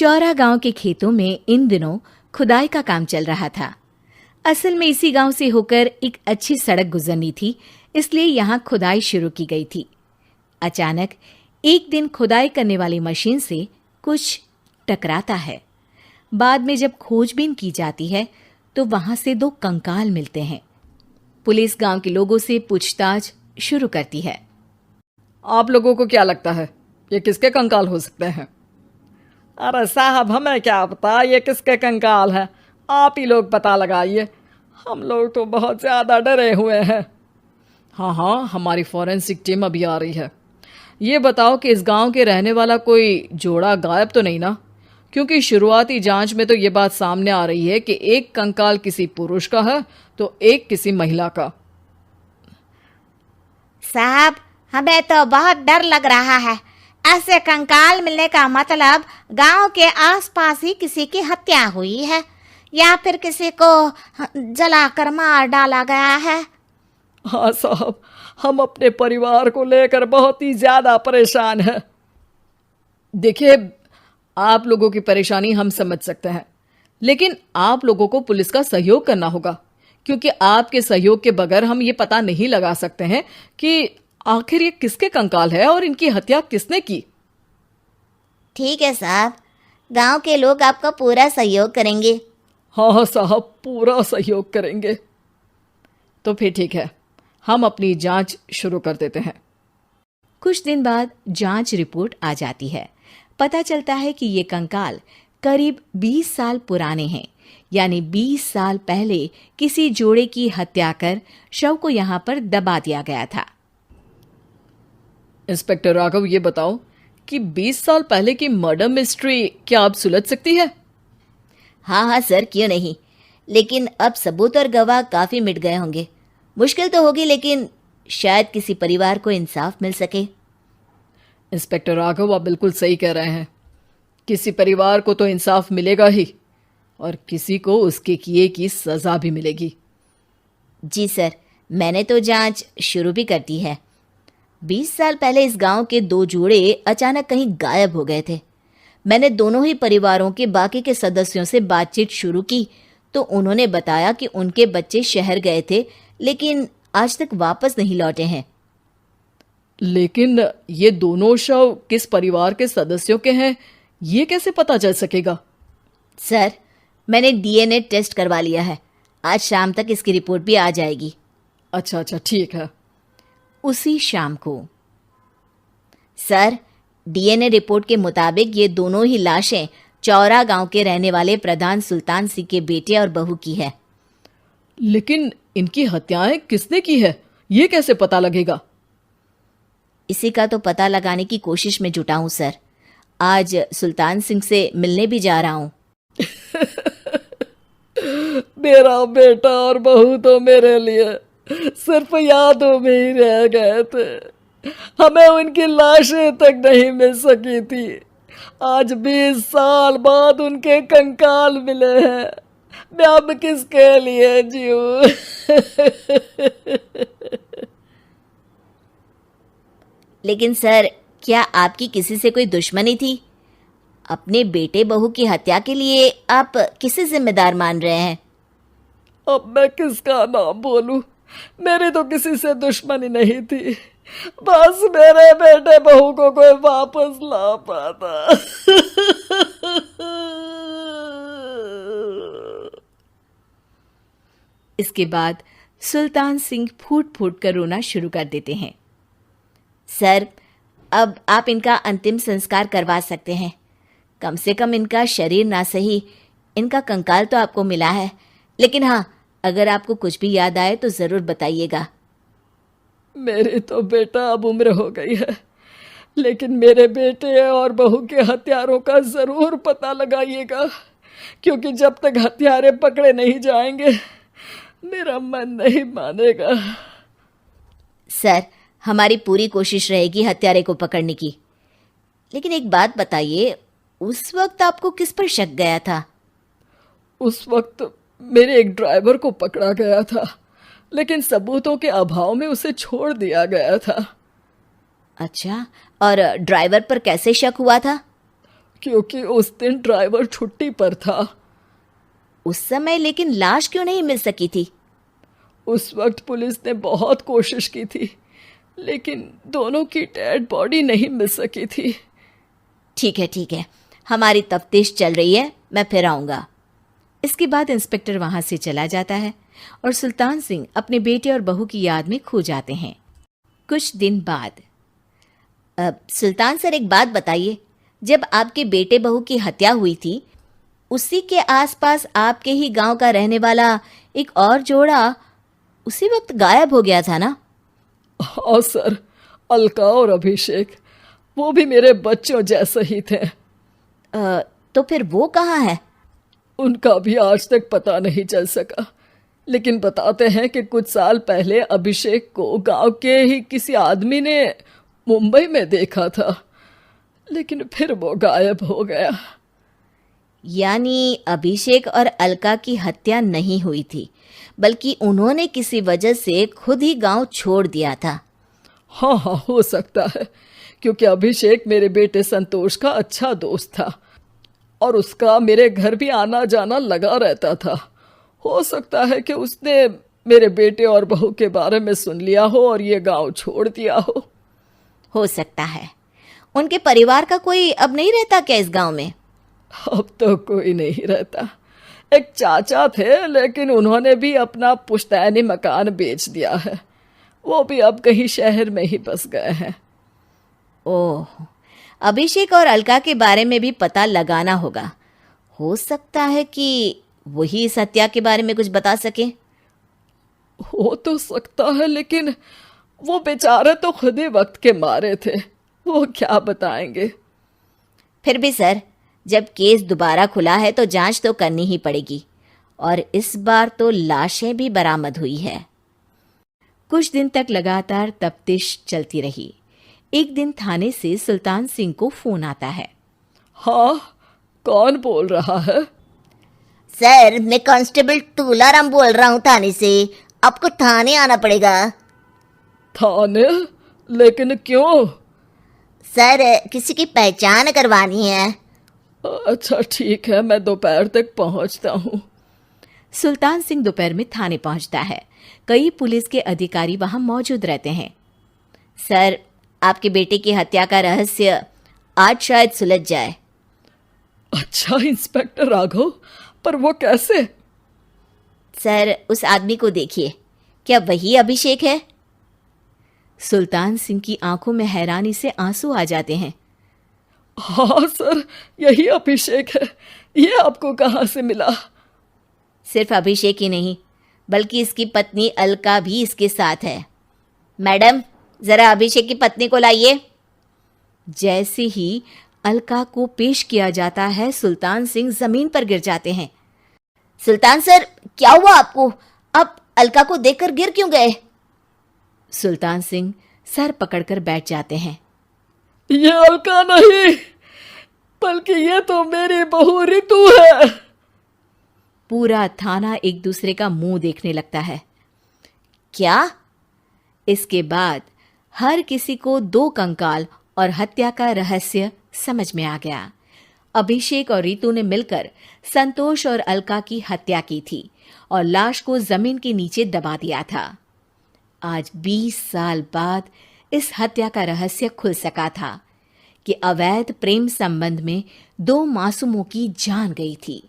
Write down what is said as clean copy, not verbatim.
चौरा गांव के खेतों में इन दिनों खुदाई का काम चल रहा था। असल में इसी गांव से होकर एक अच्छी सड़क गुजरनी थी, इसलिए यहां खुदाई शुरू की गई थी। अचानक एक दिन खुदाई करने वाली मशीन से कुछ टकराता है। बाद में जब खोजबीन की जाती है तो वहां से 2 कंकाल मिलते हैं। पुलिस गांव के लोगों से पूछताछ शुरू करती है। आप लोगों को क्या लगता है ये किसके कंकाल हो सकते हैं? अरे साहब, हमें क्या पता ये किसके कंकाल हैं, आप ही लोग पता लगाइए, हम लोग तो बहुत ज़्यादा डरे हुए हैं। हाँ, हमारी फॉरेंसिक टीम अभी आ रही है। ये बताओ कि इस गांव के रहने वाला कोई जोड़ा गायब तो नहीं ना? क्योंकि शुरुआती जांच में तो ये बात सामने आ रही है कि एक कंकाल किसी पुरुष का है तो एक किसी महिला का। साहब, हमें तो बहुत डर लग रहा है। ऐसे कंकाल मिलने का मतलब गांव के आसपास ही किसी की हत्या हुई है या फिर किसी को जलाकर मार डाला गया है। हाँ साहब, हम अपने परिवार को लेकर बहुत ही ज्यादा परेशान हैं। देखिए, आप लोगों की परेशानी हम समझ सकते हैं, लेकिन आप लोगों को पुलिस का सहयोग करना होगा, क्योंकि आपके सहयोग के बगैर हम ये पता नहीं लगा सकते हैं कि आखिर ये किसके कंकाल है और इनकी हत्या किसने की। ठीक है साहब, गांव के लोग आपका पूरा सहयोग करेंगे। हाँ साहब, पूरा सहयोग करेंगे। तो फिर ठीक है, हम अपनी जांच शुरू कर देते हैं। कुछ दिन बाद जांच रिपोर्ट आ जाती है। पता चलता है कि ये कंकाल करीब 20 साल पुराने हैं, यानी 20 साल पहले किसी जोड़े की हत्या कर शव को यहाँ पर दबा दिया गया था। इंस्पेक्टर राघव, ये बताओ कि 20 साल पहले की मर्डर मिस्ट्री क्या अब सुलझ सकती है? हाँ सर, क्यों नहीं, लेकिन अब सबूत और गवाह काफी मिट गए होंगे। मुश्किल तो होगी, लेकिन शायद किसी परिवार को इंसाफ मिल सके। इंस्पेक्टर राघव, आप बिल्कुल सही कह रहे हैं। किसी परिवार को तो इंसाफ मिलेगा ही और किसी को उसके किए की सजा भी मिलेगी। जी सर, मैंने तो जांच शुरू भी कर दी है। 20 साल पहले इस गांव के 2 जोड़े अचानक कहीं गायब हो गए थे। मैंने दोनों ही परिवारों के बाकी के सदस्यों से बातचीत शुरू की तो उन्होंने बताया कि उनके बच्चे शहर गए थे, लेकिन आज तक वापस नहीं लौटे हैं। लेकिन ये दोनों शव किस परिवार के सदस्यों के हैं, ये कैसे पता चल सकेगा? सर, मैंने डीएनए टेस्ट करवा लिया है। आज शाम तक इसकी रिपोर्ट भी आ जाएगी। अच्छा, ठीक है। उसी शाम को सर, डीएनए रिपोर्ट के मुताबिक ये दोनों ही लाशें चौरा गांव के रहने वाले प्रधान सुल्तान सिंह के बेटे और बहू की है। लेकिन इनकी हत्याएं किसने की है, ये कैसे पता लगेगा? इसी का तो पता लगाने की कोशिश में जुटा हूं सर। आज सुल्तान सिंह से मिलने भी जा रहा हूं। मेरा बेटा और बहू तो मेरे लिए सिर्फ यादों में ही रह गए थे, हमें उनकी लाशें तक नहीं मिल सकी थी। आज 20 साल बाद उनके कंकाल मिले हैं। मैं अब किसके लिए जीऊं? लेकिन सर, क्या आपकी किसी से कोई दुश्मनी थी? अपने बेटे बहू की हत्या के लिए आप किसे जिम्मेदार मान रहे हैं? अब मैं किसका नाम बोलूं? मेरी तो किसी से दुश्मनी नहीं थी, बस मेरे बेटे बहू को कोई वापस ला पाता। इसके बाद सुल्तान सिंह फूट फूट कर रोना शुरू कर देते हैं। सर, अब आप इनका अंतिम संस्कार करवा सकते हैं। कम से कम इनका शरीर ना सही, इनका कंकाल तो आपको मिला है। लेकिन हाँ, अगर आपको कुछ भी याद आए तो ज़रूर बताइएगा। मेरी तो बेटा अब उम्र हो गई है, लेकिन मेरे बेटे और बहू के हत्यारों का ज़रूर पता लगाइएगा, क्योंकि जब तक हत्यारे पकड़े नहीं जाएंगे मेरा मन नहीं मानेगा। सर, हमारी पूरी कोशिश रहेगी हत्यारे को पकड़ने की। लेकिन एक बात बताइए, उस वक्त आपको किस पर शक गया था? उस वक्त मेरे एक ड्राइवर को पकड़ा गया था, लेकिन सबूतों के अभाव में उसे छोड़ दिया गया था। अच्छा, और ड्राइवर पर कैसे शक हुआ था? क्योंकि उस दिन ड्राइवर छुट्टी पर था। उस समय लेकिन लाश क्यों नहीं मिल सकी थी? उस वक्त पुलिस ने बहुत कोशिश की थी, लेकिन दोनों की डेड बॉडी नहीं मिल सकी थी। ठीक है, हमारी तफ्तीश चल रही है, मैं फिर आऊंगा। इसके बाद इंस्पेक्टर वहां से चला जाता है और सुल्तान सिंह अपने बेटे और बहू की याद में खो जाते हैं। कुछ दिन बाद सुल्तान सर, एक बात बताइए, जब आपके बेटे बहू की हत्या हुई थी, उसी के आसपास आपके ही गांव का रहने वाला एक और जोड़ा उसी वक्त गायब हो गया था ना? हाँ सर, अलका और अभिषेक, वो भी मेरे बच्चों जैसे ही थे। तो फिर वो कहाँ है? उनका भी आज तक पता नहीं चल सका, लेकिन बताते हैं कि कुछ साल पहले अभिषेक को गांव के ही किसी आदमी ने मुंबई में देखा था, लेकिन फिर वो गायब हो गया। यानी अभिषेक और अलका की हत्या नहीं हुई थी, बल्कि उन्होंने किसी वजह से खुद ही गांव छोड़ दिया था। हाँ, हो सकता है, क्योंकि अभिषेक मेरे बेटे संतोष का अच्छा दोस्त था और उसका मेरे घर भी आना जाना लगा रहता था। हो सकता है कि उसने मेरे बेटे और बहू के बारे में सुन लिया हो और ये गांव छोड़ दिया हो सकता है। उनके परिवार का कोई अब नहीं रहता क्या इस गांव में? अब तो कोई नहीं रहता। एक चाचा थे, लेकिन उन्होंने भी अपना पुश्तैनी मकान बेच दिया है। वो भी अब कहीं शहर में ही बस गए हैं। ओह, अभिषेक और अलका के बारे में भी पता लगाना होगा। हो सकता है कि वही इस हत्या के बारे में कुछ बता सके। हो तो सकता है, लेकिन वो बेचारे तो खुद ही वक्त के मारे थे, वो क्या बताएंगे। फिर भी सर, जब केस दोबारा खुला है तो जांच तो करनी ही पड़ेगी, और इस बार तो लाशें भी बरामद हुई है। कुछ दिन तक लगातार तफ्तीश चलती रही। एक दिन थाने से सुल्तान सिंह को फोन आता है। हाँ, कौन बोल रहा है? सर, मैं कांस्टेबल तुलाराम बोल रहा हूँ थाने से। आपको थाने आना पड़ेगा। थाने? लेकिन क्यों? सर, किसी की पहचान करवानी है। अच्छा ठीक है, मैं दोपहर तक पहुंचता हूँ। सुल्तान सिंह दोपहर में थाने पहुंचता है। कई पुलिस के अधिकारी वहां मौजूद रहते हैं। सर, आपके बेटे की हत्या का रहस्य आज शायद सुलझ जाए। अच्छा इंस्पेक्टर राघव, पर वो कैसे? सर, उस आदमी को देखिए, क्या वही अभिषेक है? सुल्तान सिंह की आंखों में हैरानी से आंसू आ जाते हैं। हाँ सर, यही अभिषेक है। ये आपको कहाँ से मिला? सिर्फ अभिषेक ही नहीं, बल्कि इसकी पत्नी अलका भी इसके साथ है। मैडम, जरा अभिषेक की पत्नी को लाइए। जैसे ही अलका को पेश किया जाता है, सुल्तान सिंह जमीन पर गिर जाते हैं। सुल्तान सर, क्या हुआ आपको? आप अलका को देखकर गिर क्यों गए? सुल्तान सिंह सर पकड़कर बैठ जाते हैं। ये अलका नहीं, बल्कि ये तो मेरी बहू रितु है। पूरा थाना एक दूसरे का मुंह देखने लगता है। क्या? इसके बाद हर किसी को दो कंकाल और हत्या का रहस्य समझ में आ गया। अभिषेक और रितु ने मिलकर संतोष और अलका की हत्या की थी और लाश को जमीन के नीचे दबा दिया था। आज 20 साल बाद इस हत्या का रहस्य खुल सका था कि अवैध प्रेम संबंध में 2 मासूमों की जान गई थी।